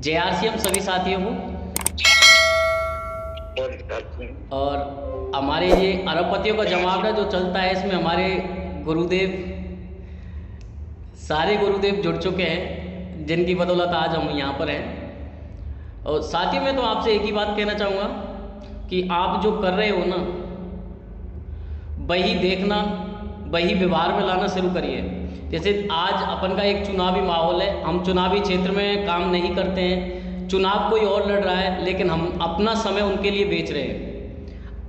JRCM सभी साथियों को। और हमारे ये अरबपतियों का जमावड़ा जो चलता है, इसमें हमारे गुरुदेव, सारे गुरुदेव जुड़ चुके हैं, जिनकी बदौलत आज हम यहाँ पर हैं। और साथियों में तो आपसे एक ही बात कहना चाहूँगा कि आप जो कर रहे हो ना, वही देखना, वही व्यवहार में लाना शुरू करिए। जैसे आज अपन का एक चुनावी माहौल है, हम चुनावी क्षेत्र में काम नहीं करते हैं, चुनाव कोई और लड़ रहा है, लेकिन हम अपना समय उनके लिए बेच रहे हैं।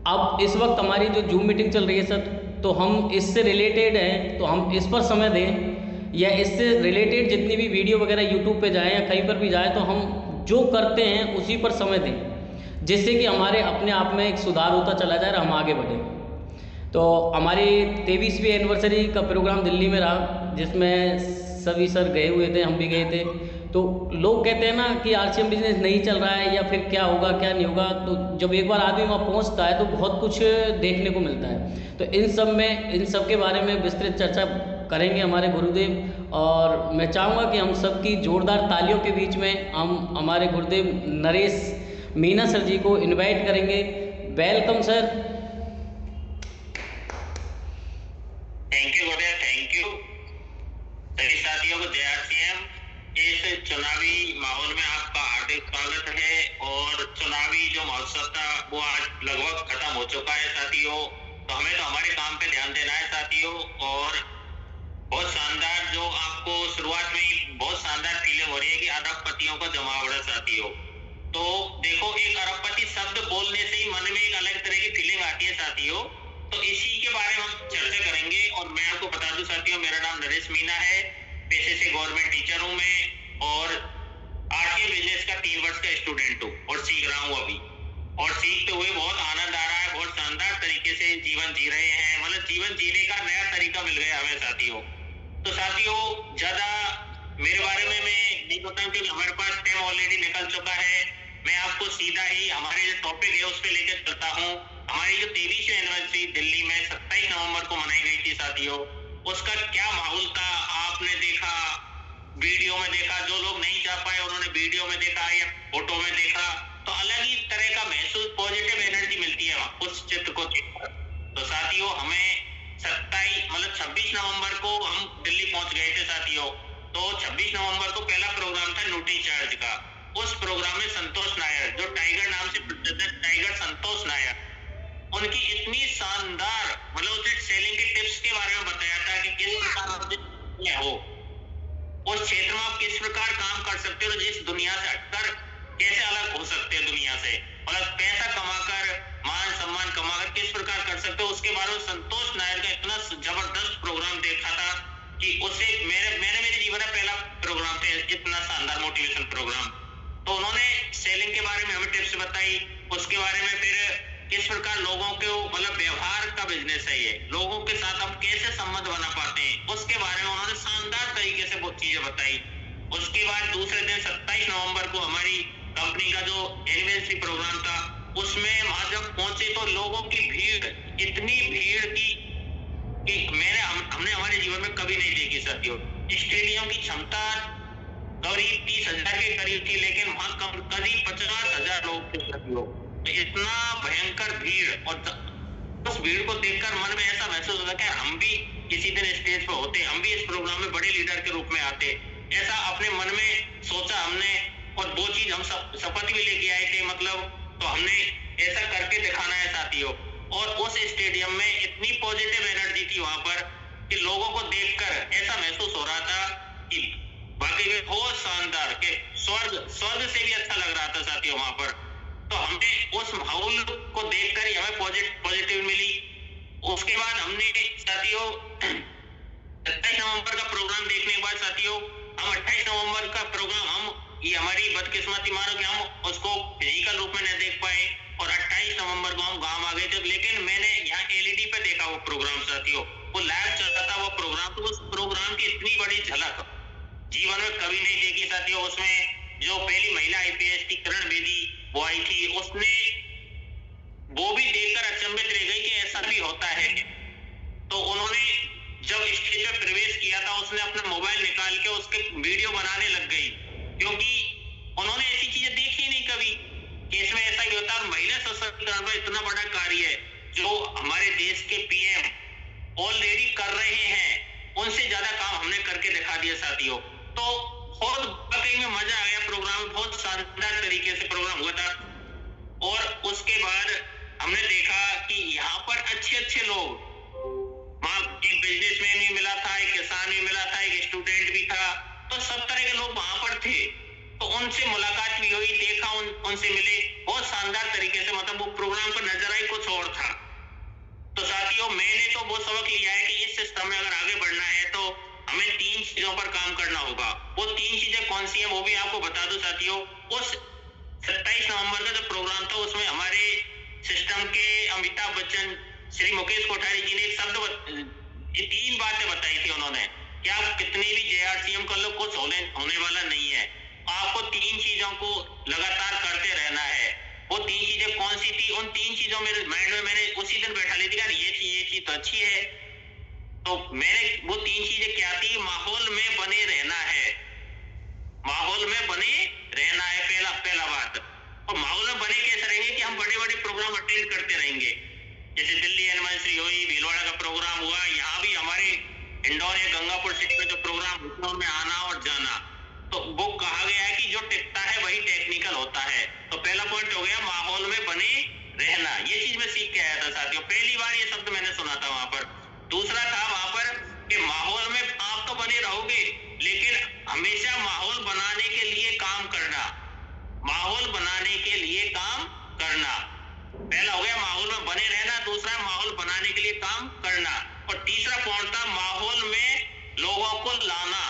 अब इस वक्त हमारी जो जूम मीटिंग चल रही है सर, तो हम इससे रिलेटेड हैं, तो हम इस पर समय दें, या इससे रिलेटेड जितनी भी वीडियो वगैरह यूट्यूब पे जाएँ या कहीं पर भी जाए, तो हम जो करते हैं उसी पर समय दें, जिससे कि हमारे अपने आप में एक सुधार होता चला जाए और हम आगे बढ़ें। तो हमारी 23वीं एनिवर्सरी का प्रोग्राम दिल्ली में रहा, जिसमें सभी सर गए हुए थे, हम भी गए थे। तो लोग कहते हैं ना कि RCM बिजनेस नहीं चल रहा है या फिर क्या होगा क्या नहीं होगा, तो जब एक बार आदमी वहाँ पहुँचता है तो बहुत कुछ देखने को मिलता है। तो इन सब के बारे में विस्तृत चर्चा करेंगे हमारे गुरुदेव। और मैं चाहूँगा कि हम सबकी जोरदार तालियों के बीच में हम हमारे गुरुदेव नरेश मीना सर जी को इनवाइट करेंगे। Welcome sir. Thank you Gurudev, thank you. सभी साथियों को JRCM इस चुनावी माहौल में आपका हार्दिक स्वागत है। और चुनावी जो महोत्सव था वो आज लगभग खत्म हो चुका है साथियों। तो हमें तो हमारे काम पे ध्यान देना है साथियों। और बहुत शानदार, जो आपको शुरुआत में ही बहुत शानदार फीलिंग हो रही है कि अरबपतियों का जमावड़ा साथियों। तो देखो, एक अरबपति शब्द बोलने से ही मन में एक अलग तरह की फीलिंग आती है साथियों। तो इसी के बारे में हम चर्चा करेंगे। और मैं आपको बता दूं साथियों, मेरा नाम नरेश मीना है, पेशे से गवर्नमेंट टीचर हूं मैं, और RCM बिजनेस का 3 वर्ष का स्टूडेंट हूं और सीख रहा हूं अभी। और सीखते हुए बहुत आनंद आ रहा है, बहुत शानदार तरीके से जीवन जी रहे हैं। मतलब जीवन जीने का नया तरीका मिल गया हमें साथियों। तो साथियों, ज्यादा मेरे बारे में मैं नहीं बताऊं क्योंकि हमारे पास टाइम ऑलरेडी निकल चुका है। मैं आपको सीधा ही हमारे जो टॉपिक है उस पर लेकर चलता हूँ। हमारी जो 23वीं एनिवर्सरी दिल्ली में 27 नवंबर को मनाई गई थी साथियों, उसका क्या माहौल था आपने देखा, वीडियो में देखा। जो लोग नहीं जा पाए उन्होंने वीडियो में देखा या फोटो में देखा, तो अलग ही तरह का महसूस, पॉजिटिव एनर्जी मिलती है उस चित्र को देखकर। तो साथियों, हमें 26 नवंबर को हम दिल्ली पहुंच गए थे साथियों। तो 26 नवंबर को पहला प्रोग्राम था न्यूट्री चार्ज का। उस प्रोग्राम में संतोष नायर, जो टाइगर नाम से प्रसिद्ध है, टाइगर संतोष नायर, उनकी इतनी शानदार, मतलब उसने सेलिंग के टिप्स के बारे में बताया था कि किस प्रकार हो उस क्षेत्र में आप किस प्रकार काम कर सकते हो, जिस दुनिया से हटकर कैसे अलग हो सकते हैं दुनिया से, मतलब पैसा कमाकर, मान सम्मान कमाकर किस प्रकार कर सकते हो, उसके बारे में संतोष नायर का इतना जबरदस्त प्रोग्राम देखा था कि उसे मैंने मेरे जीवन में पहला प्रोग्राम था इतना शानदार मोटिवेशन प्रोग्राम। तो उन्होंने सेलिंग के बारे में हमें टिप्स बताई, उसके बारे में फिर किस प्रकार लोगों के, मतलब व्यवहार का बिजनेस है ये, लोगों के साथ हम कैसे संबंध बना पाते हैं, उसके बारे में उन्होंने शानदार तरीके से बहुत चीजें बताई। उसके बाद दूसरे दिन 27 नवंबर को हमारी कंपनी का जो एनिवर्सरी प्रोग्राम था, उसमें वहां जब पहुंचे तो लोगों की भीड़, इतनी भीड़ की कि हमने हमारे जीवन में कभी नहीं देखी साथियों। स्टेडियम की क्षमता करीब 30,000 के करीब थी, लेकिन वहां करीब 50,000 लोग थे साथियों। तो इतना भयंकर भीड़, और उस भीड़ को देखकर मन में ऐसा महसूस होता कि हम भी किसी दिन स्टेज पर होते, हम भी इस प्रोग्राम में बड़े लीडर के रूप में आते, ऐसा अपने मन में सोचा हमने। और वो चीज हम शपथ भी लेके आए थे, मतलब तो हमने ऐसा करके दिखाना है साथियों। और उस स्टेडियम में इतनी पॉजिटिव एनर्जी थी वहां पर कि लोगों को देखकर ऐसा महसूस हो रहा था कि वाकई में बहुत शानदार, के स्वर्ग से भी अच्छा लग रहा था साथियों वहां पर। तो हमने उस माहौल को देखकर ही हमें पॉजिटिव मिली। उसके बाद हमने साथियों 27 नवंबर का प्रोग्राम देखने के बाद साथियों, हम 28 नवंबर का प्रोग्राम, हम ये हमारी बदकिस्मती मानो कि हम उसको फिजिकल रूप में न देख पाए, और 28 नवंबर को हम गांव आ गए थे। लेकिन मैंने यहाँ LED पे देखा वो प्रोग्राम साथियों, वो लाइव चल रहा था वो प्रोग्राम। तो उस प्रोग्राम की इतनी बड़ी झलक जीवन में कभी नहीं देखी साथियों। उसमें जो पहली महिला IPS थी किरण बेदी, वो आई थी, उसने वो भी देखकर अचंभित रह गई कि ऐसा भी होता है। तो उन्होंने जब स्टेज पर प्रवेश किया था, उसने अपना मोबाइल निकाल के उसके वीडियो बनाने लग गई, क्योंकि उन्होंने इतना बड़ा कार्य है जो हमारे देश के पीएम ऑलरेडी कर रहे हैं, उनसे ज्यादा काम हमने करके दिखा दिया साथियों। तो बहुत वाकई में मजा आ गया प्रोग्राम में, बहुत शानदार तरीके से प्रोग्राम हुआ था। और उसके बाद हमने देखा कि यहाँ पर अच्छे अच्छे लोग, वहां एक बिजनेसमैन भी मिला था, एक किसान भी मिला था, एक स्टूडेंट भी था, तो सब तरह के लोग वहां पर थे। तो उनसे मुलाकात भी हुई, देखा, उनसे मिले, बहुत शानदार तरीके से, मतलब वो प्रोग्राम पर नजर आई कुछ और था। तो साथियों मैंने तो वो सबक लिया है कि इस सिस्टम में अगर आगे बढ़ना है तो हमें 3 चीजों पर काम करना होगा। वो 3 चीजें कौन सी हैं वो भी आपको बता दूं साथियों। उस 27 नवंबर का जो प्रोग्राम था उसमें हमारे सिस्टम के अमिताभ बच्चन, श्री मुकेश कोठारी जी ने एक शब्द, ये 3 बातें बताई थी उन्होंने कि आप कितनी भी JRCM कर लो, कुछ होने वाला नहीं है, आपको 3 चीजों को लगातार करते रहना है। वो 3 चीजें कौन सी थी? उन 3 चीजों मेरे माइंड में मैंने उसी दिन बैठा ली थी यार, ये चीज तो अच्छी है। तो मैंने वो 3 चीजें क्या थी? माहौल में बने रहना है, माहौल में बने रहना है, पहला बात। और माहौल में बने कैसे रहेंगे कि हम बड़े बड़े प्रोग्राम अटेंड करते रहेंगे, जैसे दिल्ली एनिवर्सरी हुई, भीलवाड़ा का प्रोग्राम हुआ, यहाँ भी हमारे इंदौर या गंगापुर सिटी में जो प्रोग्राम होता है उनमें आना और जाना। तो वो कहा गया है कि जो टिकता है वही टेक्निकल होता है। तो पहला पॉइंट हो गया माहौल में बने रहना, ये चीज मैं सीख के आया था साथियों, पहली बार ये शब्द मैंने सुना था वहां पर। दूसरा था वहां पर कि माहौल में आप तो बने रहोगे लेकिन हमेशा माहौल बनाने के लिए काम करना, माहौल बनाने के लिए काम करना। पहला हो गया माहौल में बने रहना, दूसरा माहौल बनाने के लिए काम करना, और तीसरा पॉइंट था माहौल में लोगों को लाना।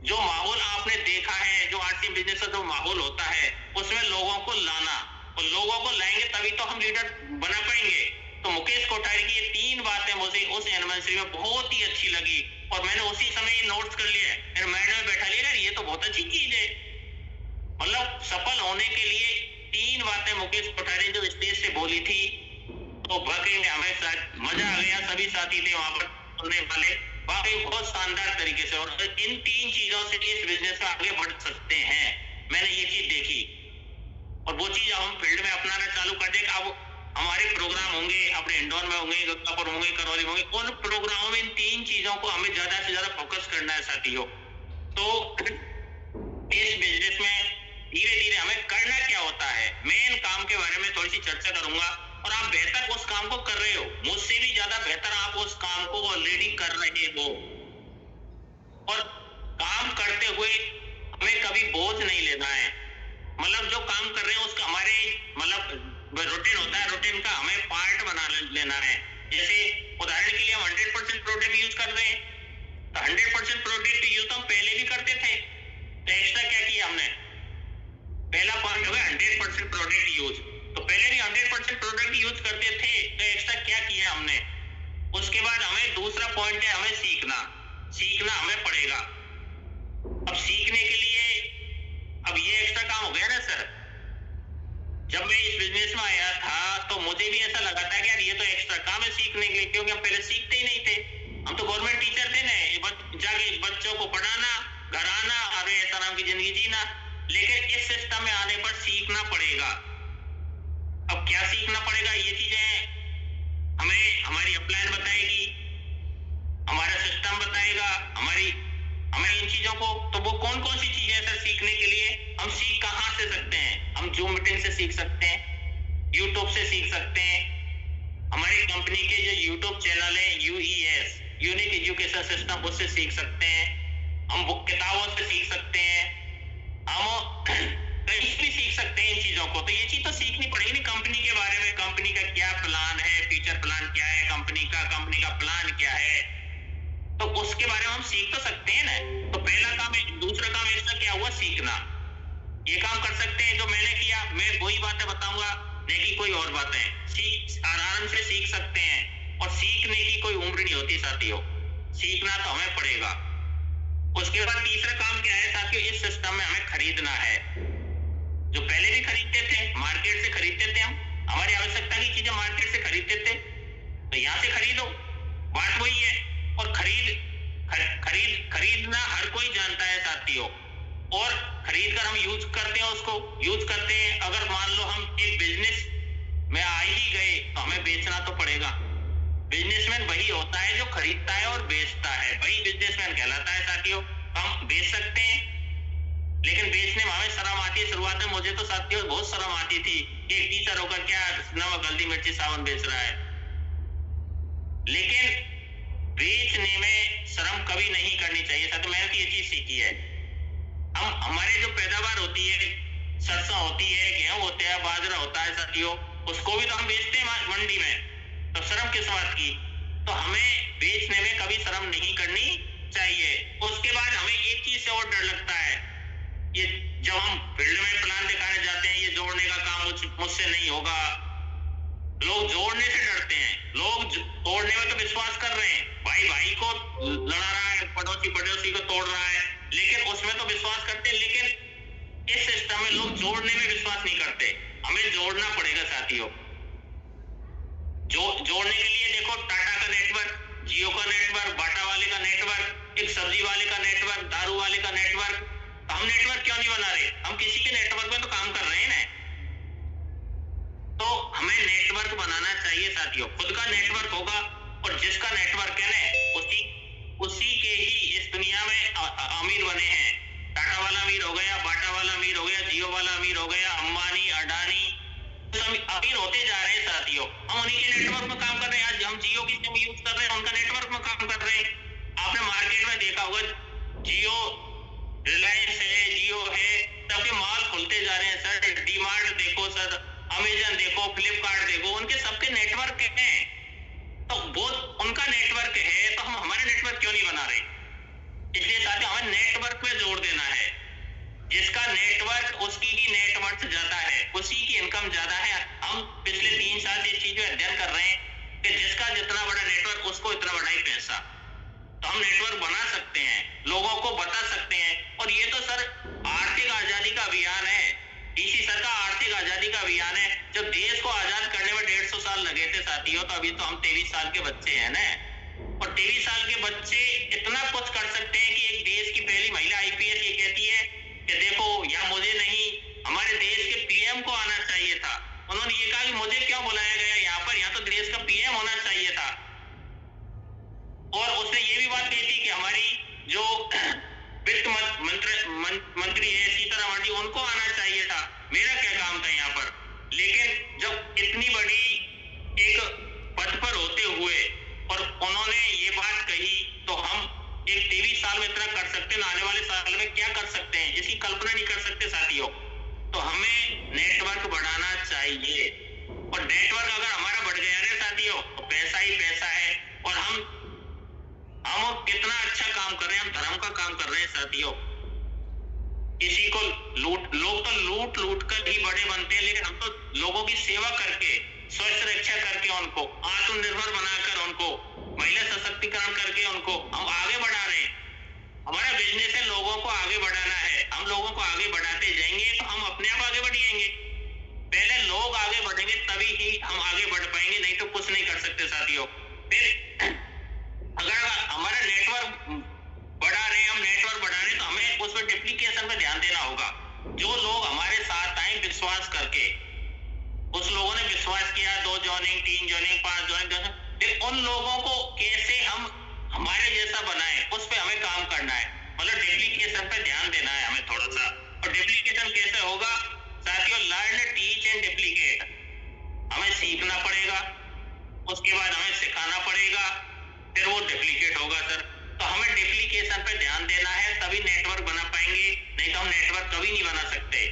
जो माहौल आपने देखा है, जो RCM बिजनेस का जो माहौल होता है उसमें लोगों को लाना, और लोगों को लाएंगे तभी तो हम लीडर बना पाएंगे। तो मुकेश कोठारी की ये 3 बातें मुझे उस एनिवर्सरी में बहुत ही अच्छी लगी, और मैंने उसी समय ये नोट्स कर लिया, मेरे माइंड में बैठा लिया यार ये तो बहुत अच्छी चीज है। मतलब सफल होने के लिए 3 बातें मुकेश कोठारी जो स्टेज से बोली थी, तो वाकई में हमें मजा आ गया। सभी साथी थे वहां पर सुनने वाले, वाकई बहुत शानदार तरीके से। और इन 3 चीजों से इस बिजनेस में आगे बढ़ सकते हैं, मैंने ये चीज देखी, और वो चीज हम फील्ड में अपनाना चालू कर देगा। अब हमारे प्रोग्राम होंगे, अपने इंदौर में होंगे, गंगापुर होंगे, करौली होंगे, उन प्रोग्रामों में इन 3 चीजों को हमें ज्यादा से ज्यादा फोकस करना है साथियों। तो इस बिजनेस में धीरे धीरे हमें करना क्या होता है, मेन काम के बारे में थोड़ी सी चर्चा करूंगा। और आप बेहतर उस काम को कर रहे हो, मुझसे भी ज्यादा बेहतर आप उस काम को ऑलरेडी कर रहे हो, और काम करते हुए हमें कभी बोझ नहीं लेना है। मतलब जो काम कर रहे हैं उसका हमारे मतलब रूटीन होता है, रूटीन का हमें पार्ट बना लेना है। जैसे उदाहरण के लिए हम 100% प्रोडक्ट यूज कर रहे हैं, तो 100% प्रोडक्ट यूज तो हम पहले भी करते थे, तो एक्स्ट्रा क्या किया हमने? पहला पॉइंट हो गया 100% प्रोडक्ट यूज, तो पहले भी 100% प्रोडक्ट यूज करते थे, तो एक्स्ट्रा क्या किया हमने? उसके बाद हमें दूसरा पॉइंट है हमें सीखना हमें पड़ेगा। अब सीखने के लिए अब ये एक्स्ट्रा काम हो गया ना सर। जब मैं इस बिजनेस में आया था तो मुझे भी ऐसा लगा था कि यार ये तो एक्स्ट्रा काम है सीखने के लिए, क्योंकि हम पहले सीखते ही नहीं थे। हम तो गवर्नमेंट टीचर थे ना, जाके बच्चों को पढ़ाना, घर आना, और ऐसा नाम की जिंदगी जीना। लेकिन इस सिस्टम में आने पर सीखना पड़ेगा। अब क्या सीखना पड़ेगा? ये चीजें हमें हमारी अपलाइन बताएगी, हमारा सिस्टम बताएगा, हमें इन चीजों को। तो वो कौन कौन सी चीजें सर सीखने के लिए? हम सीख कहाँ से सकते हैं? हम जूम मीटिंग से सीख सकते हैं, यूट्यूब से सीख सकते हैं, हमारी कंपनी के जो यूट्यूब चैनल है UES, यूनिक एजुकेशन सिस्टम, उससे सीख सकते हैं, हम बुक किताबों से सीख सकते हैं, हम कहीं भी सीख सकते हैं इन चीजों को। तो ये चीज तो सीखनी पड़ेगी ना, कंपनी के बारे में, कंपनी का क्या प्लान है, फ्यूचर प्लान क्या है कंपनी का प्लान क्या है, तो उसके बारे में हम सीख तो सकते हैं ना। तो पहला काम है। दूसरा काम इसका क्या हुआ? सीखना। ये काम कर सकते हैं जो मैंने किया, मैं वही बातें बताऊंगा, नहीं कि कोई और बातें। आराम से सीख सकते हैं, और सीखने की कोई उम्र नहीं होती साथियों, सीखना तो हमें पड़ेगा। उसके बाद तीसरा काम क्या है साथियों? इस सिस्टम में हमें खरीदना है। जो पहले भी खरीदते थे, मार्केट से खरीदते थे, हम हमारी आवश्यकता की चीजें मार्केट से खरीदते थे, तो यहाँ से खरीदो, बात वही है। और खरीदना हर कोई जानता है साथियों, और खरीद कर हम यूज करते हैं, उसको यूज करते हैं। अगर मान लो हम एक बिजनेस में आ ही गए तो हमें बेचना तो पड़ेगा। बिजनेसमैन वही होता है जो खरीदता है और बेचता है, वही बिजनेसमैन कहलाता है साथियों। हम बेच सकते हैं लेकिन बेचने में हमें शर्म आती है। शुरुआत में मुझे तो साथियों बहुत शर्म आती थी कि एक टीचर होकर क्या नमक हल्दी मिर्ची साबुन बेच रहा है, लेकिन बेचने में शर्म कभी नहीं करनी चाहिए साथियों। मैंने तो ये चीज सीखी है। हम हमारे जो पैदावार होती है, सरसों होती है, गेहूं होता है, बाजरा होता है साथियों, उसको भी तो हम बेचते हैं मंडी में, तो शर्म किस बात की। तो हमें बेचने में कभी शर्म नहीं करनी चाहिए। उसके बाद हमें एक चीज से और डर लगता है, ये जब हम फील्ड में प्लान दिखाने जाते हैं, ये जोड़ने का काम मुझसे नहीं होगा। लोग जोड़ने से डरते हैं, लोग तोड़ने में तो विश्वास कर रहे हैं, भाई भाई को लड़ा रहा है, पड़ोसी पड़ोसी को तोड़ रहा है, लेकिन उसमें तो विश्वास करते हैं। लेकिन इस सिस्टम में लोग जोड़ने में विश्वास नहीं करते। हमें जोड़ना पड़ेगा साथियों। जोड़ने के लिए देखो, टाटा का नेटवर्क, जियो का नेटवर्क, बाटा वाले का नेटवर्क, एक सब्जी वाले का नेटवर्क, दारू वाले का नेटवर्क। हम नेटवर्क क्यों नहीं बना रहे? हम किसी के नेटवर्क में तो काम कर रहे हैं ना। तो हमें नेटवर्क बनाना चाहिए साथियों। खुद का नेटवर्क होगा और जिसका नेटवर्क है ना, उसी के ही इस दुनिया में अमीर बने हैं। टाटा वाला अमीर हो गया, बाटा वाला अमीर हो गया, जियो वाला अमीर हो गया, अंबानी, अडानी अमीर होते जा रहे हैं साथियों। हम उन्हीं के नेटवर्क में काम कर रहे हैं। आज हम जियो की सिम यूज कर रहे हैं, उनका नेटवर्क में काम कर रहे हैं। आपने मार्केट में देखा होगा, जियो, रिलायंस है, जियो है, सबके मॉल खुलते जा रहे हैं सर। डीमार्ट देखो सर, अमेजन देखो, फ्लिपकार्ट देखो, उनके सबके नेटवर्क हैं। तो वो उनका नेटवर्क है, तो हम हमारे नेटवर्क क्यों नहीं बना रहे? इसलिए साथियों हमें नेटवर्क में जोड़ देना है। जिसका नेटवर्क, उसकी ही नेटवर्क ज्यादा है, उसी की इनकम ज्यादा है। हम पिछले 3 साल से इस चीज में अध्ययन कर रहे हैं कि जिसका जितना बड़ा नेटवर्क, उसको इतना बड़ा ही पैसा। तो हम नेटवर्क बना सकते हैं, लोगों को बता सकते हैं। और ये तो सर आर्थिक आजादी का अभियान है, डीसी सर का आर्थिक आजादी का अभियान है। जब देश को आजाद करने में 150 साल लगे थे साथियों, तो अभी तो हम 23 साल के बच्चे हैं ना। और 23 साल के बच्चे इतना कुछ कर सकते हैं कि एक देश की पहली महिला आईपीएस ये कहती है कि देखो, या मुझे नहीं, हमारे देश के पीएम को आना चाहिए था। उन्होंने ये कहा कि मुझे क्यों बुलाया गया यहाँ पर, यहाँ तो देश का पीएम होना चाहिए था। और उसने ये भी बात कही थी कि हमारी जो वित्त मंत्री है सीतारमण जी, उनको आना चाहिए था। मेरा क्या काम था यहाँ पर? लेकिन जब इतनी बड़ी एक पद पर होते हुए और उन्होंने ये बात कही, तो हम एक 23 साल में इतना कर सकते हैं, आने वाले साल में क्या कर सकते हैं, इसकी कल्पना नहीं कर सकते साथियों। तो हमें नेटवर्क बढ़ाना चाहिए। और नेटवर्क अगर हमारा बढ़ गया ना साथियों, तो पैसा ही पैसा है। और हम कितना अच्छा काम कर रहे हैं, हम धर्म का काम कर रहे हैं साथियों। किसी को लोग तो लूट कर ही बड़े बनते हैं, लेकिन हम तो लोगों की सेवा करके, स्वास्थ्य रक्षा करके, उनको आत्मनिर्भर बनाकर, उनको महिला सशक्तिकरण करके उनको हम आगे बढ़ा रहे हैं। हमारा बिजनेस है लोगों को आगे बढ़ाना है। हम लोगों को आगे बढ़ाते जाएंगे तो हम अपने आप आगे बढ़ेंगे। पहले लोग आगे बढ़ेंगे तभी ही हम आगे बढ़ पाएंगे, नहीं तो कुछ नहीं कर सकते साथियों। फिर अगर हमारा नेटवर्क बढ़ा रहे हैं, हम नेटवर्क बढ़ा रहे हैं, तो हमें उस पर डुप्लीकेशन पे ध्यान देना होगा। जो लोग हमारे साथ आए विश्वास करके, उस लोगों ने विश्वास किया, 2 जॉइनिंग, 3 जॉइनिंग, 5 जॉइनिंग, उन लोगों को कैसे हम हमारे जैसा बनाए, उस पे हमें काम करना है। मतलब डुप्लीकेशन पे ध्यान देना है हमें थोड़ा सा। और डुप्लीकेशन कैसे होगा साथियों? Learn, teach and duplicate. हमें सीखना पड़ेगा, उसके बाद हमें सिखाना पड़ेगा, फिर वो डुप्लीकेट होगा सर। तो हमें डुप्लीकेशन पे ध्यान देना है, तभी नेटवर्क बना पाएंगे, नहीं तो हम नेटवर्क कभी नहीं बना सकते।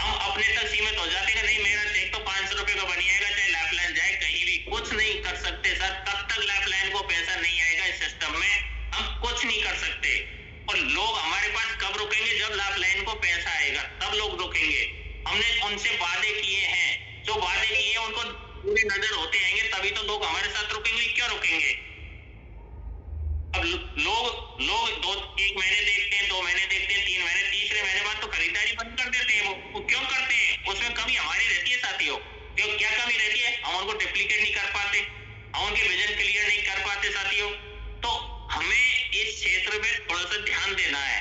हम अपने तक सीमित हो जाते हैं, नहीं मेरा चेक तो 500 रुपए का बनिएगा, चाहे लाइफलाइन जाए कहीं भी, कुछ नहीं कर सकते सर। तब तक लाइफलाइन को पैसा नहीं आएगा इस सिस्टम में, हम कुछ नहीं कर सकते। और लोग हमारे पास कब रुकेंगे? जब लाइफलाइन को पैसा आएगा तब लोग रुकेंगे। हमने उनसे वादे किए हैं, जो वादे किए हैं उनको पूरी नजर होते आएंगे, तभी तो लोग हमारे साथ रुकेंगे। क्यों रुकेंगे? अब लोग 1 महीने देखते हैं, 2 महीने देखते हैं, 3 महीने, तीसरे महीने बाद तो खरीदारी बंद कर देते हैं। वो क्यों करते हैं? उसमें कमी हमारी रहती है साथियों। क्यों, क्या कमी रहती है? हम उनको डुप्लीकेट नहीं कर पाते, हम उनके विजन क्लियर नहीं कर पाते साथियों। तो हमें इस क्षेत्र में थोड़ा सा ध्यान देना है,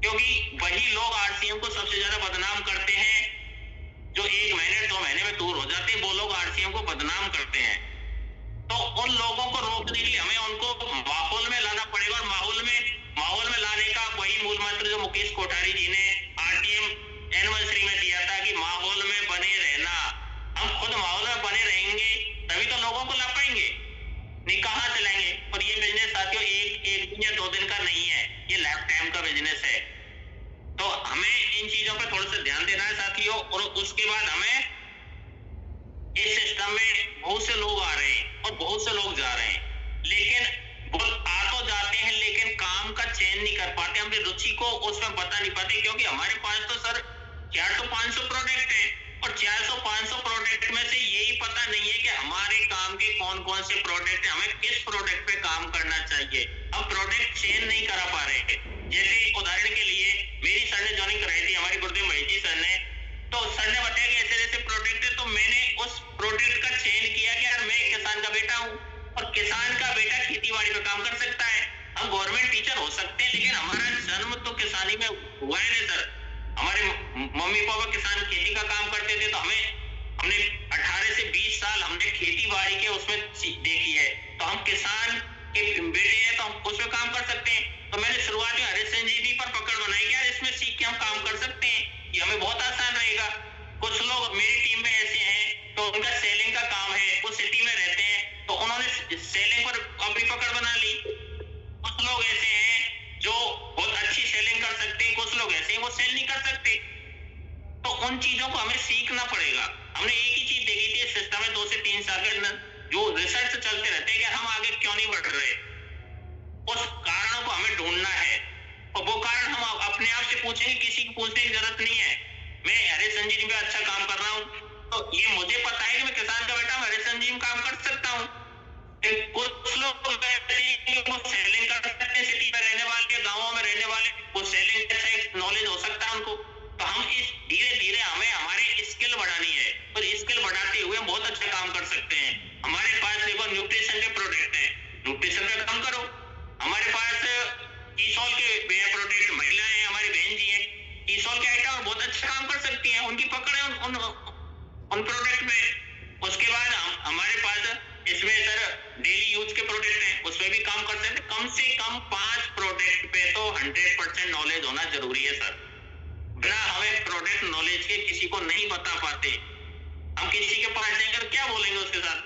क्योंकि वही लोग आरसीएम को सबसे ज्यादा बदनाम करते हैं जो एक महीने 2 महीने में दूर हो जाते हैं, वो लोग आरसीएम को बदनाम करते हैं। तो उन लोगों को रोकने के लिए हमें उनको माहौल में लाना पड़ेगा, और माहौल में लाने का वही मूल मंत्र जो मुकेश कोठारी जी ने आरटीएम एनिवर्सरी में दिया था कि माहौल में बने रहना। हम खुद माहौल में बने रहेंगे तभी तो लोगों को ला पाएंगे, नहीं कहाँ चलाएंगे। और ये बिजनेस साथियों एक दिन या 2 दिन का नहीं है, ये लाइफ टाइम का बिजनेस है। तो हमें इन चीजों पर थोड़ा सा ध्यान देना है साथियों। और उसके बाद हमें इस सिस्टम में बहुत से लोग आ रहे हैं और बहुत से लोग जा रहे हैं, लेकिन वो आ तो जाते हैं लेकिन काम का चयन नहीं कर पाते, अपनी रुचि को उसमें बता नहीं पाते। क्योंकि हमारे पास तो सर 400-500 प्रोडक्ट हैं, और 400-500 प्रोडक्ट में से यही पता नहीं है कि हमारे काम के कौन कौन से प्रोडक्ट हैं, हमें किस प्रोडक्ट पे काम करना चाहिए। हम प्रोडक्ट चयन नहीं करा पा रहे हैं। जैसे उदाहरण के लिए मेरी सर ने ज्वाइनिंग कराई थी, हमारी गुरुदेव महेश सर ने, तो सर ने बताया कि ऐसे ऐसे प्रोडक्ट है, तो मैंने उस प्रोडक्ट का चयन किया कि यार मैं किसान का बेटा हूँ, और किसान का बेटा खेती बाड़ी पे काम कर सकता है। हम गवर्नमेंट टीचर हो सकते हैं, लेकिन हमारा जन्म तो किसानी में हुआ है ना सर। हमारे मम्मी पापा किसान खेती का काम करते थे, तो हमने 18 से 20 साल हमने खेती बाड़ी के उसमें देखी है, तो हम किसान के बेटे हैं, तो हम उसमें काम कर सकते हैं। तो मैंने शुरुआत में हरिश्चंद्र जी पर पकड़ बनाई कि यार इसमें सीख के हम काम कर सकते हैं, ये हमें बहुत आसान रहेगा। कुछ लोग मेरी टीम में ऐसे हैं तो उनका सेलिंग का काम है, वो सिटी में रहते हैं, तो उन्होंने सेलिंग पर अपनी पकड़ बना ली। कुछ लोग ऐसे हैं जो बहुत अच्छी सेलिंग कर सकते हैं, कुछ लोग ऐसे हैं वो सेल नहीं कर सकते। तो उन चीजों को हमें सीखना पड़ेगा। हमने एक ही चीज देखी थी सिस्टम में 2 से 3 साल के अंदर, जो रिसर्च चलते रहते हैं कि हम आगे क्यों नहीं बढ़ रहे, उस कारणों को हमें ढूंढना है। और वो कारण हम अपने आप से पूछेंगे, किसी को पूछने की जरूरत नहीं है। मैं हरिश्चंद्र जी में अच्छा काम कर रहा हूँ, तो ये मुझे पता है कि मैं किसान का बेटा हरिश्चंद्र जी में काम कर सकता हूँ। कुछ लोग वो सेलिंग कर सकते हैं, सिटी में रहने वाले, गाँवों में रहने वाले, वो सेलिंग का अच्छा नॉलेज हो सकता है उनको। तो हम इस धीरे धीरे हमें हमारी स्किल बढ़ानी है, और स्किल बढ़ाते हुए हम बहुत अच्छा काम कर सकते हैं। हमारे पास देखो न्यूट्रिशन के प्रोडक्ट हैं, न्यूट्रिशन पे काम करो। हमारे पास ईसॉल के प्रोडक्ट, महिलाएं हमारी बहन जी हैं, ईसॉल के आइटम बहुत अच्छा काम कर सकती हैं, उनकी पकड़ है उन प्रोडक्ट में। उसके बाद हमारे पास इसमें सर डेली यूज के प्रोडक्ट हैं, उसमें भी काम कर सकते हैं। कम से कम 5 प्रोडक्ट पे तो 100% नॉलेज होना जरूरी है सर। बिना हमें प्रोडक्ट नॉलेज के किसी को नहीं बता पाते। हम किसी के पास जाएंगे तो क्या बोलेंगे उसके साथ?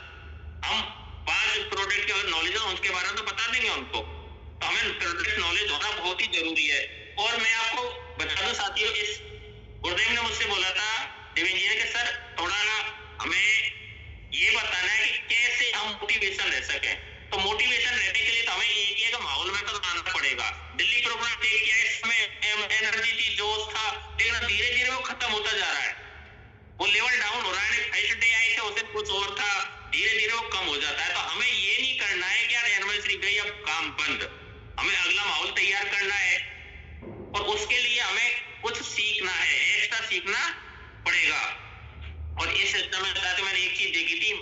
हम 5 प्रोडक्ट के अगर नॉलेज है उसके बारे में तो बता देंगे उनको। तो हमें प्रोडक्ट नॉलेज होना बहुत ही जरूरी है। और मैं आपको बता दूं साथियों, इस गुरुदेव ने मुझसे बोला था, देवेंद्र जी ने, कि सर थोड़ा हमें ये बताना है कि कैसे हम मोटिवेशन रह सके। तो मोटिवेशन रहने के लिए तो हमें एक ही माहौल में तो आना पड़ेगा। दिल्ली प्रोग्राम देख के इसमें एनर्जी थी, जोश था, लेकिन धीरे धीरे वो खत्म होता जा रहा है, वो लेवल डाउन हो रहा है। फर्स्ट डे आए थे उसे कुछ और था, धीरे धीरे वो कम हो जाता है। तो हमें ये नहीं करना है कि यार एनिवर्सरी गई अब काम बंद, हमें अगला माहौल तैयार करना है, और उसके लिए हमें कुछ सीखना है, एक्स्ट्रा सीखना पड़ेगा। और इस सिस्टम में साथ मैंने एक चीज देखी थी,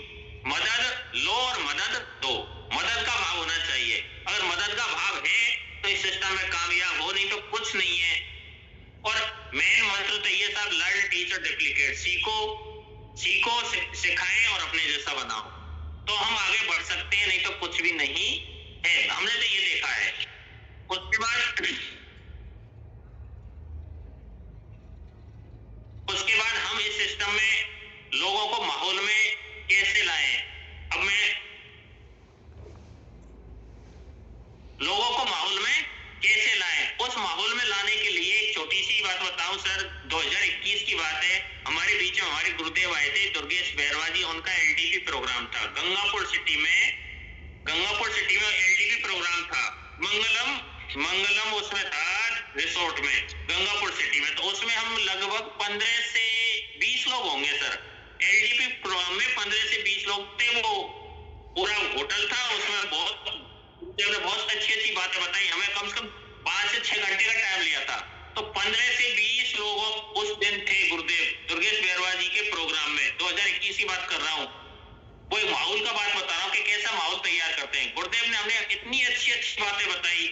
मदद लो और मदद दो, मदद का भाव होना चाहिए। अगर मदद का भाव है तो इस सिस्टम में कामयाब हो, नहीं तो कुछ नहीं है। और मेन मंत्र तो ये साहब, लर्न टीच और डुप्लीकेट, सीखो सिखाएं और अपने जैसा बनाओ, तो हम आगे बढ़ सकते हैं, नहीं तो कुछ भी नहीं है। हमने तो ये देखा है। उसके बाद हम इस सिस्टम में लोगों को माहौल में कैसे लाएं। अब मैं लोगों को माहौल में कैसे लाएं, उस माहौल में लाने के लिए एक छोटी सी बात बताऊं सर। 2021 की बात है, हमारे बीच में हमारे गुरुदेव आए थे, दुर्गेश बैरवा जी, उनका एलडीपी प्रोग्राम था गंगापुर सिटी में एलडीपी प्रोग्राम था। मंगलम उसमें था, रिसोर्ट में गंगापुर सिटी में। तो उसमें हम लगभग 15 से 20 लोग होंगे सर। एलडीपी प्रोग्राम में 15 से 20 लोग थे। वो पूरा होटल था, उसमें बहुत अच्छी बातें बताई हमें। कम से कम 5 से 6 घंटे का टाइम लिया था। तो 15 से 20 लोग उस दिन थे गुरुदेव दुर्गेश बैरवा जी के प्रोग्राम में। 2021 की बात कर रहा हूँ। वो एक माहौल का बात बता रहा हूँ कि कैसा माहौल तैयार करते हैं। गुरुदेव ने हमें इतनी अच्छी बातें बताई।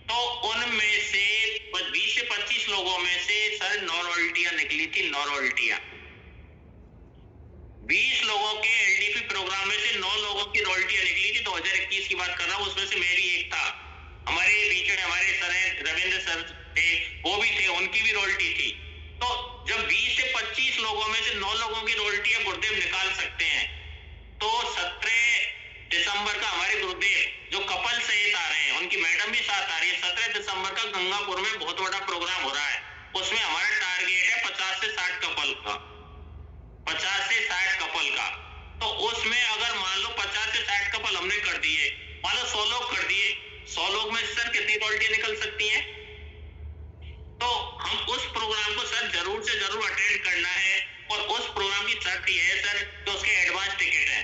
तो उनमें से 20 से 25 लोगों में से सर नॉर्मलिटियां निकली थी, नॉर्मलिटियां। 20 लोगों के एलडीपी प्रोग्राम में से 9 लोगों की रॉयल्टी निकली थी। 2021 की बात कर रहा हूँ, उसमें से मैं भी एक था। हमारे बीच में हमारे सर हैं रविंद्र सर थे, वो भी थे, उनकी भी रॉयल्टी थी। तो जब 20 से 25 लोगों में से 9 लोगों की रॉयल्टी गुरुदेव निकाल सकते हैं, तो 17 दिसंबर का हमारे गुरुदेव जो कपल सहित आ रहे हैं, उनकी मैडम भी साथ आ रही है, 17 दिसंबर का गंगापुर में बहुत बड़ा प्रोग्राम हो रहा है। उसमें हमारा टारगेट है 50 से 60 कपल का, 50 से 60 कपल का। तो उसमें अगर मान लो 50 से 60 कपल हमने कर दिए, मान लो 100 लोग कर दिए, 100 लोग में सर कितनी रॉयल्टी निकल सकती है? तो हम उस प्रोग्राम को सर जरूर से जरूर अटेंड करना है। और उस प्रोग्राम की शर्त यह है सर कि उसके एडवांस टिकट है।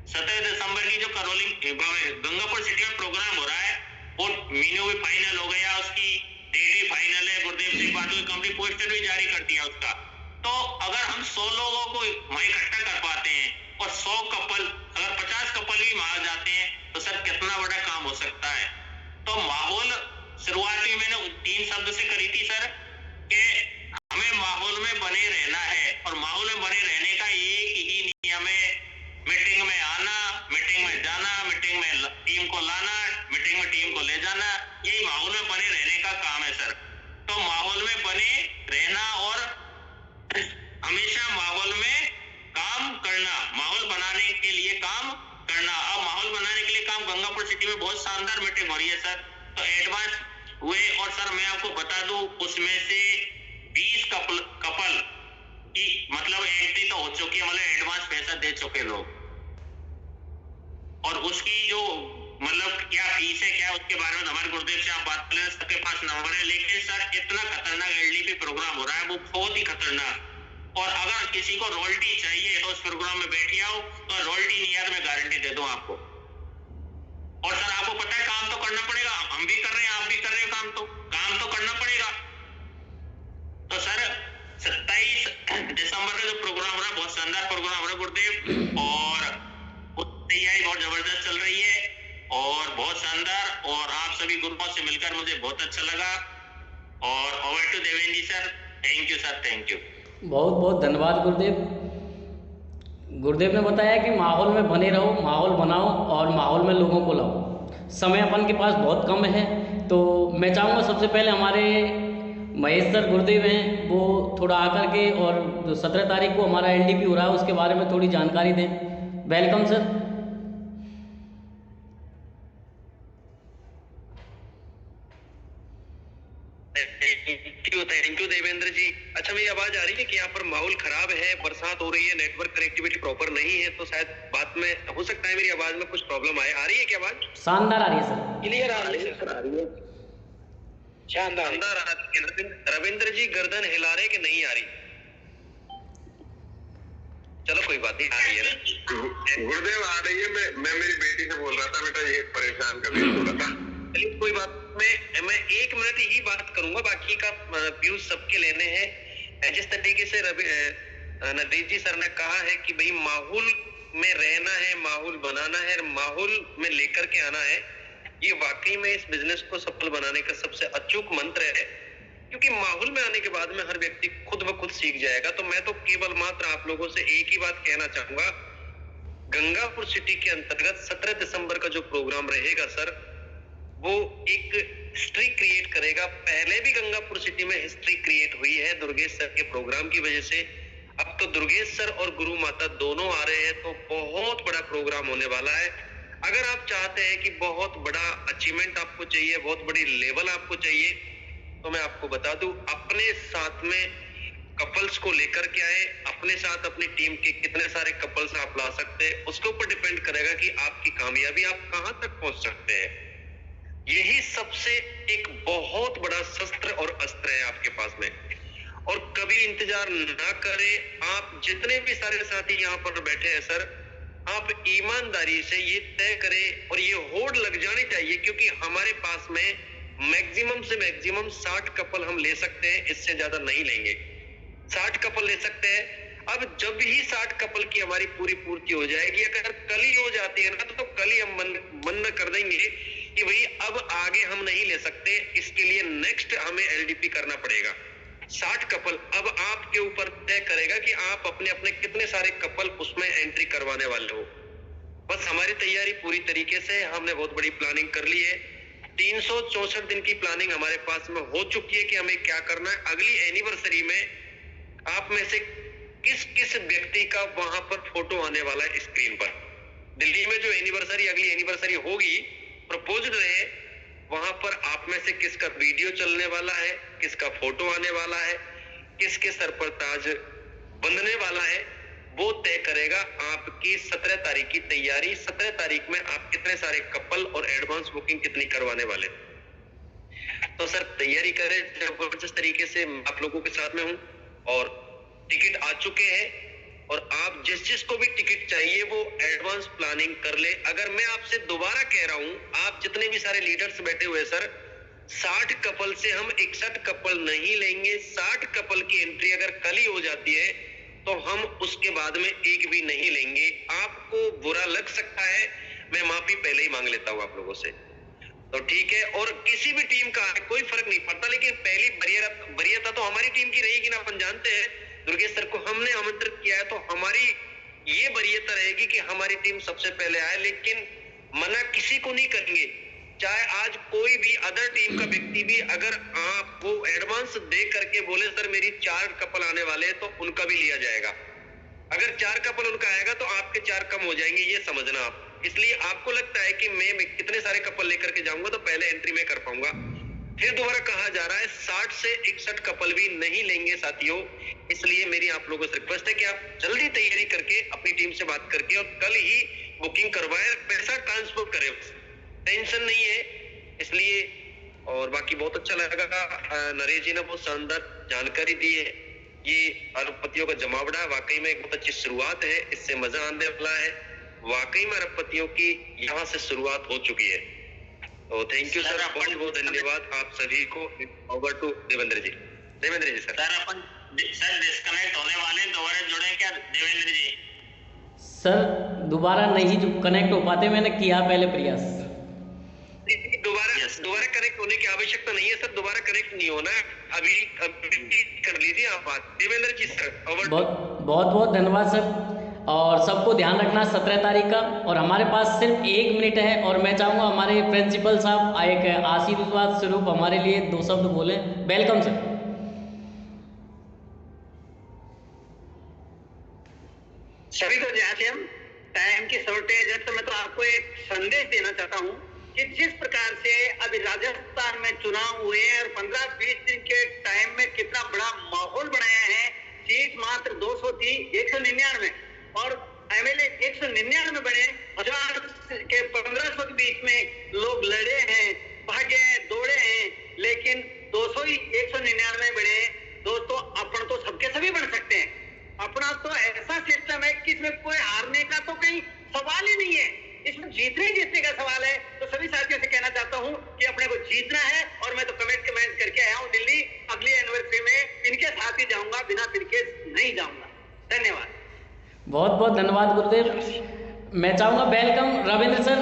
17 दिसंबर की जो करौली गंगापुर सिटी में प्रोग्राम हो रहा है, वो मीनू भी फाइनल हो गया, उसकी डेट भी फाइनल है। गुरुदेव सिंह बात हुई, कंपनी पोस्टर भी जारी कर दिया उसका। तो अगर हम 100 लोगों को वहां इकट्ठा कर पाते हैं और 100 कपल, अगर 50 कपल भी वहां जाते हैं, तो सर कितना बड़ा काम हो सकता है। तो माहौल शुरुआत में मैंने 3 शब्द से करी थी सर, कि हमें माहौल में बने रहना है। और माहौल में बने रहने का एक ही नियम है, मीटिंग में आना, मीटिंग में जाना, मीटिंग में टीम को लाना, मीटिंग में टीम को ले जाना। यही माहौल में बने रहने का काम है सर। तो माहौल में बने रहना और हमेशा माहौल में काम करना, माहौल बनाने के लिए काम करना। अब माहौल बनाने के लिए काम, गंगापुर सिटी में बहुत शानदार मीटिंग हो रही है सर। तो एडवांस हुए, और सर मैं आपको बता दूं, उसमें से 20 कपल की मतलब एंट्री तो हो चुकी है, मतलब एडवांस पैसा दे चुके लोग। और उसकी जो मतलब क्या फीस है, क्या उसके बारे में हमारे गुरुदेव से आप बात करें, सबके पास नंबर है। लेकिन सर इतना खतरनाक एलडीपी प्रोग्राम हो रहा है, वो बहुत ही खतरनाक। और अगर किसी को रॉयल्टी चाहिए तो उस प्रोग्राम में बैठ आओ, तो रॉयल्टी नहीं यार, मैं गारंटी दे दूं आपको। और सर आपको पता है काम तो करना पड़ेगा, हम भी कर रहे हैं, आप भी कर रहे हो, काम तो करना पड़ेगा। तो सर 27 दिसंबर का जो प्रोग्राम हो रहा है, बहुत शानदार प्रोग्राम हो रहा है गुरुदेव, और तैयारी बहुत जबरदस्त चल रही है और बहुत शानदार। और आप सभी गुरुओं से मिलकर मुझे बहुत अच्छा लगा। और over to Devendra ji sir. Thank you sir, thank you. बहुत बहुत धन्यवाद गुरुदेव। गुरुदेव ने बताया कि माहौल में बने रहो, माहौल बनाओ और माहौल में लोगों को लाओ। समय अपन के पास बहुत कम है, तो मैं चाहूँगा सबसे पहले हमारे महेश सर गुरुदेव हैं, वो थोड़ा आकर के, और जो 17 तारीख को हमारा एलडीपी हो रहा है उसके बारे में थोड़ी जानकारी दें। Welcome sir. Thank you Devendra ji. अच्छा, मेरी आवाज आ रही है कि यहाँ पर माहौल खराब है, बरसात हो रही है, नेटवर्क कनेक्टिविटी प्रॉपर नहीं है, तो शायद बात में हो सकता है मेरी आवाज में कुछ प्रॉब्लम आए। आ रही है क्या आवाज? शानदार आ रही है सर। क्लियर आ रही है सर? आ रही है, शानदार आ रही है। रविंद्र जी गर्दन हिला रहे कि नहीं आ रही? चलो कोई बात नहीं, आ रही है ना गुरुदेव? आ रही है। मैं मेरी बेटी से बोल रहा था, बेटा ये परेशान कर रहा था। चलिए कोई बात, मैं 1 मिनट ही बात करूंगा, बाकी का व्यूज सबके लेने हैं। जिस तरीके से नदीप जी सर ने कहा है कि भाई माहौल में रहना है, माहौल बनाना है, माहौल में लेकर के आना है, ये वाकई में इस बिजनेस को सफल बनाने का सबसे अचूक मंत्र है। क्योंकि माहौल में आने के बाद में हर व्यक्ति खुद ब खुद सीख जाएगा। तो मैं तो केवल मात्र आप लोगों से एक ही बात कहना चाहूंगा, गंगापुर सिटी के अंतर्गत 17 दिसंबर का जो प्रोग्राम रहेगा सर, वो एक हिस्ट्री क्रिएट करेगा। पहले भी गंगापुर सिटी में हिस्ट्री क्रिएट हुई है दुर्गेश सर के प्रोग्राम की वजह से। अब तो दुर्गेश सर और गुरु माता दोनों आ रहे हैं, तो बहुत बड़ा प्रोग्राम होने वाला है। अगर आप चाहते हैं कि बहुत बड़ा अचीवमेंट आपको चाहिए, बहुत बड़ी लेवल आपको चाहिए, तो मैं आपको बता दूं, अपने साथ में कपल्स को लेकर के आए। अपने साथ अपनी टीम के कितने सारे कपल्स आप ला सकते हैं, उसके ऊपर डिपेंड करेगा कि आपकी कामयाबी आप कहां तक पहुंच सकते हैं। यही सबसे एक बहुत बड़ा शस्त्र और अस्त्र है आपके पास में। और कभी इंतजार ना करें। आप जितने भी सारे साथी यहाँ पर बैठे हैं सर, आप ईमानदारी से ये तय करें और ये होड़ लग जानी चाहिए, क्योंकि हमारे पास में मैक्सिमम से मैक्सिमम 60 कपल हम ले सकते हैं, इससे ज्यादा नहीं लेंगे। 60 कपल ले सकते हैं। अब जब ही 60 कपल की हमारी पूरी पूर्ति हो जाएगी, अगर कल ही हो जाती है ना, तो कल ही हम मन कर देंगे कि भाई अब आगे हम नहीं ले सकते, इसके लिए नेक्स्ट हमें एलडीपी करना पड़ेगा। 60 कपल। अब आपके ऊपर तय करेगा कि आप अपने अपने कितने सारे कपल उसमें एंट्री करवाने वाले हो। बस हमारी तैयारी पूरी तरीके से, हमने बहुत बड़ी प्लानिंग कर ली है। 364 दिन की प्लानिंग हमारे पास में हो चुकी है कि हमें क्या करना है। अगली एनिवर्सरी में आप में से किस किस व्यक्ति का वहां पर फोटो आने वाला है स्क्रीन पर। दिल्ली में जो एनिवर्सरी, अगली एनिवर्सरी होगी, प्रपोज्ड रहे, वहां पर आप में से किसका वीडियो चलने वाला है, किसका फोटो आने वाला है, किसके सर पर ताज बंधने वाला है, वो तय करेगा आपकी 17 तारीख की तैयारी। 17 तारीख में आप कितने सारे कपल और एडवांस बुकिंग कितनी करवाने वाले। तो सर तैयारी करें जबरदस्त तरीके से, आप लोगों के साथ में हूं और टिकट आ चुके हैं और आप जिस को भी टिकट चाहिए वो एडवांस प्लानिंग कर ले। अगर मैं आपसे दोबारा कह रहा हूं, आप जितने भी सारे लीडर्स बैठे हुए सर, 60 कपल से हम 61 कपल नहीं लेंगे। 60 कपल की एंट्री अगर कल ही हो जाती है तो हम उसके बाद में एक भी नहीं लेंगे। आपको बुरा लग सकता है, मैं माफी पहले ही मांग लेता हूं आप लोगों से, तो ठीक है। और किसी भी टीम का कोई फर्क नहीं पड़ता, लेकिन पहली वरीयता तो हमारी टीम की रहेगी ना। अपन जानते हैं दुर्गेश सर को हमने आमंत्रित किया है, तो हमारी ये वरीयता रहेगी कि हमारी टीम सबसे पहले आए, लेकिन मना किसी को नहीं करेंगे। चाहे आज कोई भी अदर टीम का व्यक्ति भी अगर आपको एडवांस दे करके बोले सर मेरी 4 कपल आने वाले हैं, तो उनका भी लिया जाएगा। अगर 4 कपल उनका आएगा तो आपके 4 कम हो जाएंगे, ये समझना आप। इसलिए आपको लगता है कि मैं कितने सारे कपल लेकर के जाऊंगा तो पहले एंट्री में कर पाऊंगा। फिर दोबारा कहा जा रहा है 60 से 61 कपल भी नहीं लेंगे साथियों। इसलिए मेरी आप लोगों से रिक्वेस्ट है कि आप जल्दी तैयारी करके अपनी टीम से बात करके और कल ही बुकिंग करवाएं, पैसा ट्रांसफर करें, टेंशन नहीं है। इसलिए और बाकी बहुत अच्छा लगा, नरेश जी ने बहुत शानदार जानकारी दी है। ये अरबपतियों का जमावड़ा वाकई में एक बहुत अच्छी शुरुआत है, इससे मजा आने वाला है। वाकई में अरबपतियों की यहाँ से शुरुआत हो चुकी है। तो थैंक यू सर, बहुत बहुत धन्यवाद आप सभी को। Over to Devendra ji. Devendra ji sir. अपन सर डिस्कनेक्ट होने वाले, दोबारा जुड़े क्या देवेंद्र जी? सर दोबारा नहीं कनेक्ट हो पाते, मैंने किया पहले प्रयास। दोबारा कनेक्ट होने की आवश्यकता नहीं है सर, दोबारा कनेक्ट नहीं होना है, अभी कर लीजिए आप बात। Devendra ji sir, over. बहुत धन्यवाद सर, और सबको ध्यान रखना 17 तारीख का। और हमारे पास सिर्फ 1 मिनट है और मैं चाहूँगा हमारे प्रिंसिपल साहब एक आशीर्वाद स्वरूप हमारे लिए 2 शब्द बोलें। Welcome sir. सभी को जय श्री राम। टाइम की शॉर्टेज है तो मैं तो आपको एक संदेश देना चाहता हूँ कि जिस प्रकार से अभी राजस्थान में चुनाव हुए हैं और 15-20 दिन के टाइम में कितना बड़ा माहौल बनाया है। सीट मात्र 200 थी, 199 और एमएलए 199 बने। 1000 के 1500 के बीच में लोग लड़े हैं, भागे हैं, दौड़े हैं, लेकिन 200 ही 199 बने। दोस्तों अपन तो सबके सभी बन सकते हैं। अपना तो ऐसा सिस्टम है कि इसमें कोई हारने का तो कहीं सवाल ही नहीं है, इसमें जीतने का सवाल है। तो सभी साथियों से कहना चाहता हूं कि अपने को जीतना है और मैं तो कमेंट करके आया हूं दिल्ली। अगली एनिवर्सरी में इनके साथ ही जाऊंगा, बिना तिनके नहीं जाऊंगा। धन्यवाद। बहुत धन्यवाद गुरुदेव। मैं चाहूंगा welcome Ravindra sir.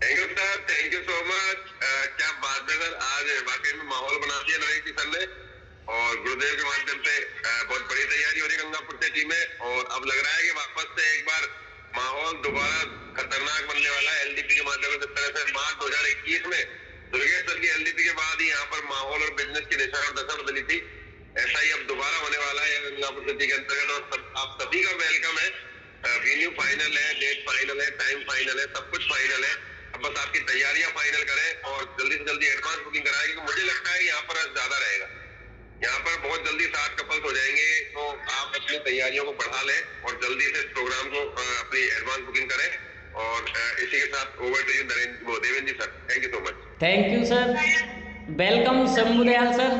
Thank you sir, thank you so much. क्या बात है सर, आज वाकई में माहौल बना दिया नरेश जी सर ने, और गुरुदेव के माध्यम से बहुत बड़ी तैयारी हो रही है गंगापुर सिटी में। और अब लग रहा है कि वापस से एक बार माहौल दोबारा खतरनाक बनने वाला है एलडीपी के माध्यम से। जिस तरह से मार्च 2021 में दुर्गेश सर की एलडीपी के बाद ही यहाँ पर माहौल और बिजनेस की दिशा और दशा बदली थी, ऐसा ही अब दोबारा होने वाला है गंगापुर सिटी के अंतर्गत। और आप सभी का वेलकम है। वेन्यू फाइनल है, डेट फाइनल है, टाइम फाइनल है, सब कुछ फाइनल है। अब बस आपकी तैयारियां फाइनल करें और जल्दी से जल्दी एडवांस बुकिंग कराएं, क्योंकि मुझे लगता है यहाँ पर ज्यादा रहेगा। यहाँ पर बहुत जल्दी 60 कपल्स हो जाएंगे, तो आप अपनी तैयारियों को बढ़ा लें और जल्दी से इस प्रोग्राम को अपनी एडवांस बुकिंग करें। और इसी के साथ over to you Devendra ji sir. Thank you so much. Thank you sir. Welcome Shambhudayal sir.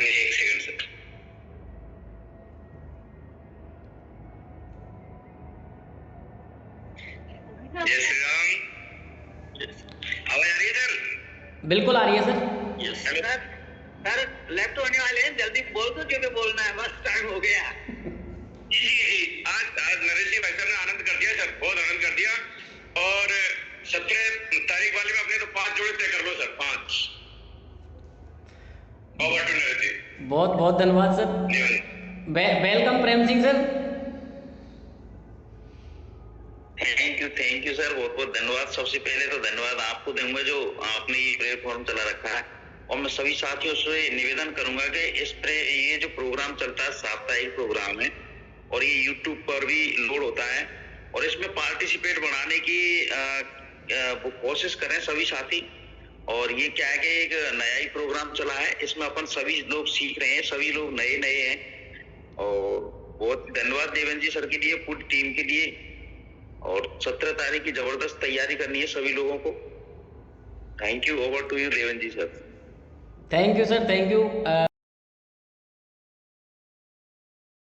एक सेकंड सर। जय श्री राम। आवाज आ रही है सर? बिल्कुल आ रही है सर। सर लेफ्ट होने वाले हैं, जल्दी बोल दो जो भी बोलना है, बस टाइम हो गया। जी आज नरेश जी भाई सर ने आनंद कर दिया सर, बहुत आनंद कर दिया। और 17 तारीख वाले में अपने तो 5 जोड़े तय कर लो सर, 5। ओवर टू नरेश जी। बहुत बहुत धन्यवाद sir. Welcome Prem Singh sir. Thank you sir, बहुत बहुत धन्यवाद। सबसे पहले तो धन्यवाद आपको दूंगा जो आपने ये प्लेटफॉर्म चला रखा है, और मैं सभी साथियों से निवेदन करूंगा कि ये जो प्रोग्राम चलता है साप्ताहिक प्रोग्राम है, और ये यूट्यूब पर भी लोड होता है, और इसमें पार्टिसिपेट बढ़ाने की वो कोशिश करें सभी साथी। और ये क्या है कि एक नया ही प्रोग्राम चला है, इसमें अपन सभी लोग सीख रहे हैं, सभी लोग नए हैं, और बहुत धन्यवाद देवेंद्र जी सर के लिए, पूरी टीम के लिए। और 17 तारीख की जबरदस्त तैयारी करनी है सभी लोगों को। Thank you, over to you Devendra ji sir. Thank you sir, thank you.